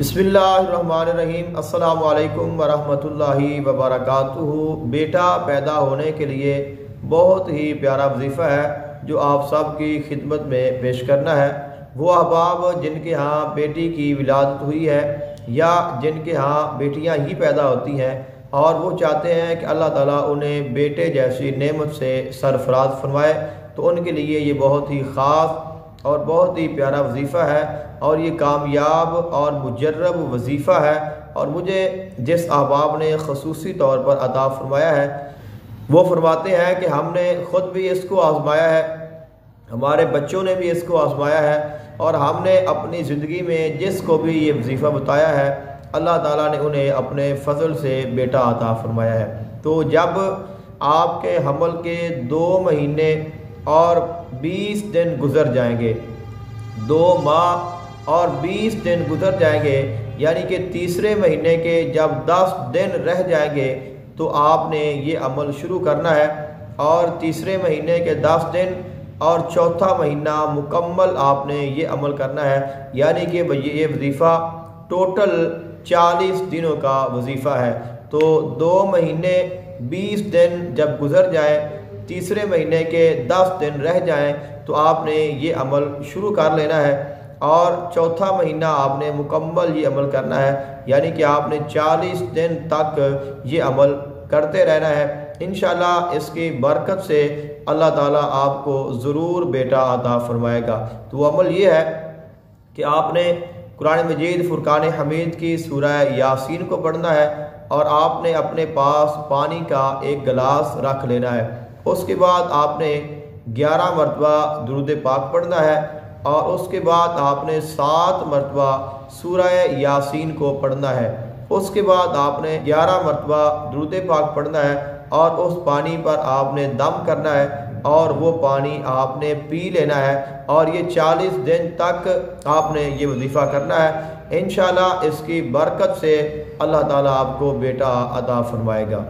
बिस्मिल्लाहिर्रहमानिर्रहीम। अस्सलामु अलैकुम वरहमतुल्लाहि वबरकातुहू। बेटा पैदा होने के लिए बहुत ही प्यारा वजीफ़ा है जो आप सब की खिदमत में पेश करना है। वो अहबाब जिनके यहाँ बेटी की विलादत हुई है या जिनके यहाँ बेटियाँ ही पैदा होती हैं और वो चाहते हैं कि अल्लाह ताला उन्हें बेटे जैसी नेमत से सरफराज फरमाए, तो उनके लिए ये बहुत ही ख़ास और बहुत ही प्यारा वजीफ़ा है और ये कामयाब और मुजर्रब वजीफ़ा है। और मुझे जिस अहबाब ने ख़ुसूसी तौर पर अता फरमाया है वो फरमाते हैं कि हमने ख़ुद भी इसको आज़माया है, हमारे बच्चों ने भी इसको आज़माया है और हमने अपनी ज़िंदगी में जिसको भी ये वजीफ़ा बताया है अल्लाह ताला ने उन्हें अपने फ़ज़ल से बेटा अता फरमाया है। तो जब आपके हमल के 2 महीने और 20 दिन गुज़र जाएंगे, 2 माह और 20 दिन गुज़र जाएंगे, यानी कि तीसरे महीने के जब 10 दिन रह जाएंगे तो आपने ये अमल शुरू करना है। और तीसरे महीने के 10 दिन और चौथा महीना मुकम्मल आपने ये अमल करना है, यानी कि ये वजीफ़ा टोटल 40 दिनों का वजीफ़ा है। तो 2 महीने 20 दिन जब गुज़र जाए, तीसरे महीने के 10 दिन रह जाएं, तो आपने ये अमल शुरू कर लेना है और चौथा महीना आपने मुकम्मल ये अमल करना है, यानी कि आपने 40 दिन तक ये अमल करते रहना है। इंशाअल्लाह इसकी बरकत से अल्लाह ताला आपको ज़रूर बेटा अता फरमाएगा। तो वो अमल ये है कि आपने कुरान मजीद फुरकान हमीद की सूरह यासीन को पढ़ना है और आपने अपने पास पानी का एक गिलास रख लेना है। उसके बाद आपने 11 मरतबा दुरूद पाक पढ़ना है और उसके बाद आपने 7 मरतबा सूरह यासीन को पढ़ना है। उसके बाद आपने 11 मरतबा दुरूद पाक पढ़ना है और उस पानी पर आपने दम करना है और वो पानी आपने पी लेना है और ये 40 दिन तक आपने ये वजीफ़ा करना है। इंशाअल्लाह इसकी बरकत से अल्लाह ताला आपको बेटा अता फरमाएगा।